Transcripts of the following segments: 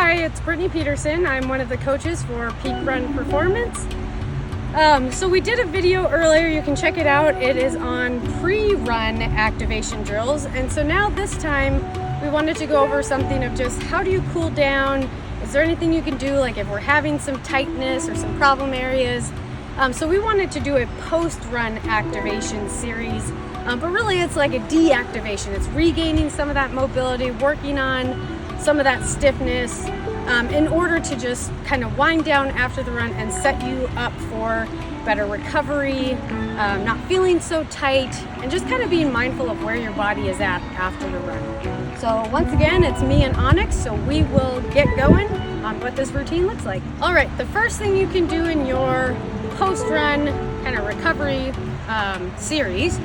Hi, it's Brittany Peterson. I'm one of the coaches for Peak Run Performance. So we did a video earlier, you can check it out. It is on pre-run activation drills. And so now this time we wanted to go over something of just how do you cool down? Is there anything you can do, like if we're having some tightness or some problem areas? So we wanted to do a post-run activation series, but really it's like a deactivation. It's regaining some of that mobility, working on some of that stiffness in order to just kind of wind down after the run and set you up for better recovery, not feeling so tight, and just kind of being mindful of where your body is at after the run. So once again, it's me and Onyx, so we will get going on what this routine looks like. All right, the first thing you can do in your post-run kind of recovery series,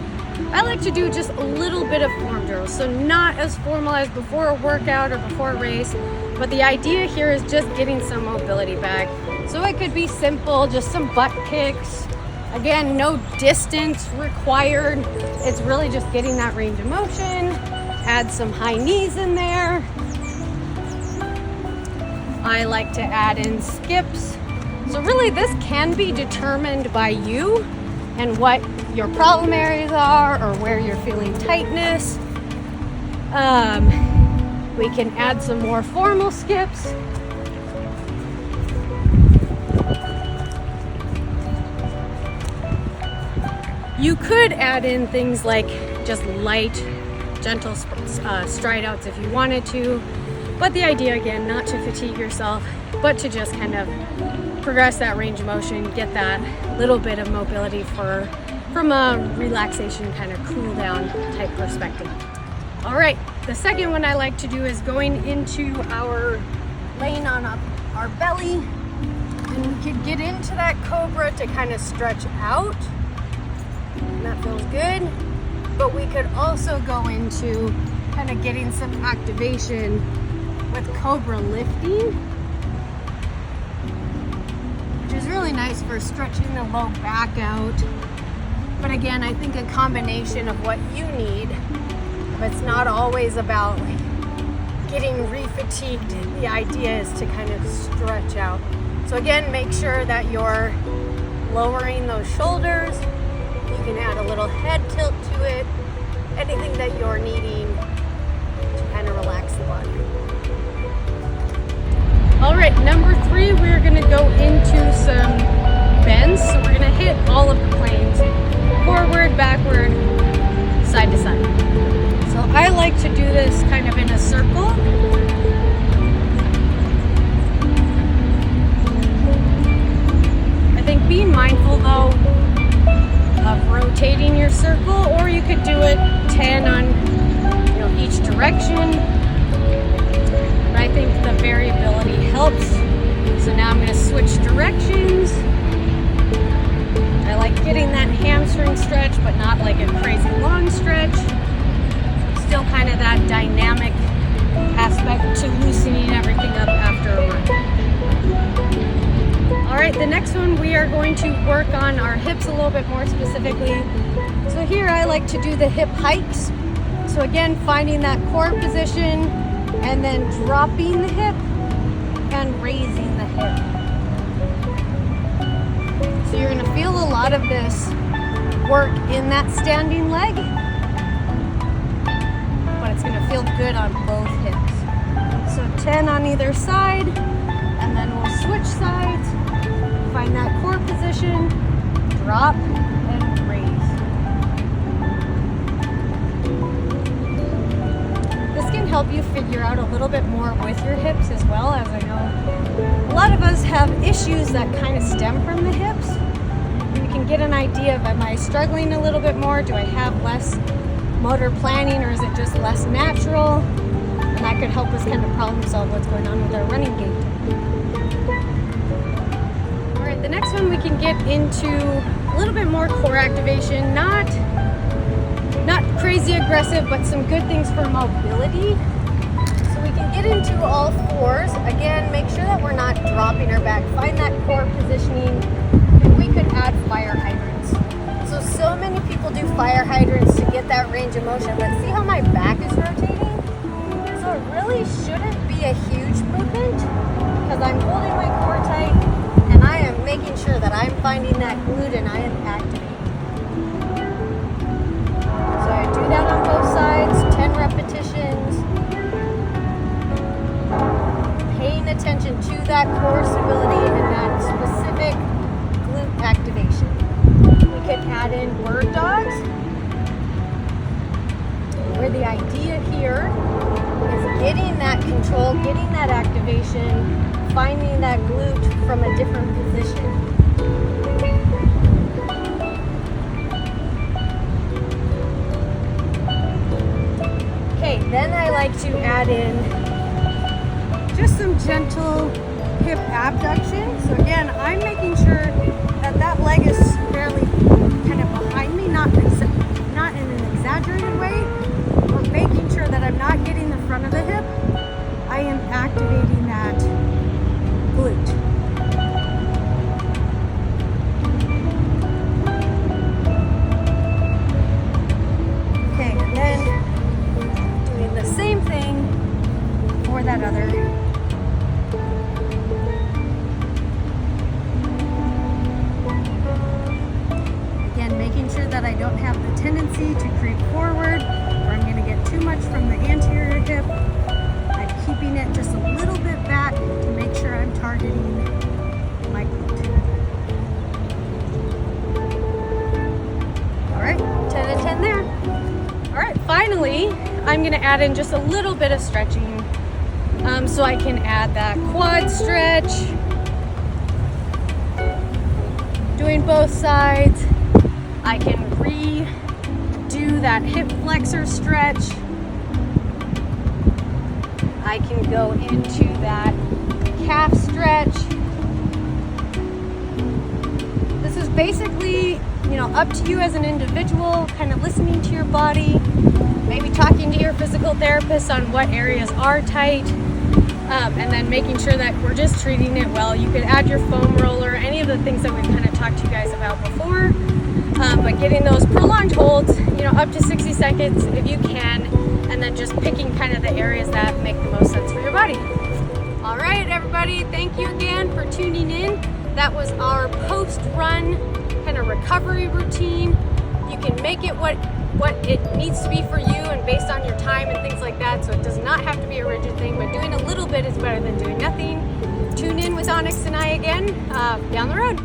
I like to do just a little bit of form drills, so not as formal as before a workout or before a race, but the idea here is just getting some mobility back. So it could be simple, just some butt kicks. Again, no distance required. It's really just getting that range of motion. Add some high knees in there. I like to add in skips. So really this can be determined by you and what your problem areas are or where you're feeling tightness. We can add some more formal skips. You could add in things like just light, gentle stride outs if you wanted to, but the idea again, not to fatigue yourself, but to just kind of progress that range of motion, get that little bit of mobility from a relaxation kind of cool down type perspective. All right, the second one I like to do is going into our laying on our belly, and we could get into that Cobra to kind of stretch out, and that feels good. But we could also go into kind of getting some activation with Cobra lifting, which is really nice for stretching the low back out. But again, I think a combination of what you need. It's not always about like getting re-fatigued. The idea is to kind of stretch out. So again, make sure that you're lowering those shoulders. You can add a little head tilt to it. Anything that you're needing to kind of relax the body. All right, number 3, we're gonna go into some bends. So we're gonna hit all of the planes, forward, backward, side to side. So I like to do this kind of in a circle. I think being mindful though of rotating your circle, or you could do it 10 on each direction. But I think the variability helps. So now I'm going to switch directions. I like getting that hamstring stretch, but not like a crazy long stretch. Still kind of that dynamic aspect to loosening everything up after a run. All right, the next one we are going to work on our hips a little bit more specifically. So here I like to do the hip hikes. So again, finding that core position and then dropping the hip and raising the hip. So you're gonna feel a lot of this work in that standing leg, but it's gonna feel good on both hips. So 10 on either side, and then we'll switch sides, find that core position, drop, and raise. This can help you figure out a little bit more with your hips as well, as I know a lot of us have issues that kind of stem from the hips. You can get an idea of, am I struggling a little bit more? Do I have less motor planning, or is it just less natural? And that could help us kind of problem solve what's going on with our running gait. All right, the next one we can get into a little bit more core activation, not crazy aggressive, but some good things for mobility. So we can get into all fours. Again, make sure that we're not dropping our back. Find that core positioning. And we could add fire hydrants. So many people do fire hydrants to get that range of motion, but see how my back is rotating? So So it really shouldn't be a huge movement because I'm holding my core tight and I am making sure that I'm finding that glute and I am activating. So I do that on both sides, 10 repetitions. Paying attention to that core stability and that specific glute activation. We could add in bird dogs, where the idea here is getting that control, getting that activation, finding that glute from a different position. Okay, then I like to add in just some gentle hip abduction. So again, I'm making sure that that leg is fairly kind of behind me, not in an exaggerated way, but making sure that I'm not getting the front of the hip. I am activating that glute. Okay, and then doing the same thing for that other. Again, making sure that I don't have the tendency to creep forward or I'm going to get too much from the anterior hip. I'm keeping it just a little bit back to make sure I'm targeting my glute. All right, 10 and 10 there. All right, finally, I'm going to add in just a little bit of stretching. So I can add that quad stretch, doing both sides. I can redo that hip flexor stretch. I can go into that calf stretch. This is basically, up to you as an individual, kind of listening to your body, maybe talking to your physical therapist on what areas are tight. And then making sure that we're just treating it well. You could add your foam roller, any of the things that we've kind of talked to you guys about before. But getting those prolonged holds, up to 60 seconds if you can, and then just picking kind of the areas that make the most sense for your body. All right, everybody, thank you again for tuning in. That was our post-run kind of recovery routine. You can make it what it needs to be for you and based on your time and things like that, so it does not have to be a rigid thing, but doing a little bit is better than doing nothing. Tune in with Onyx and I again down the road.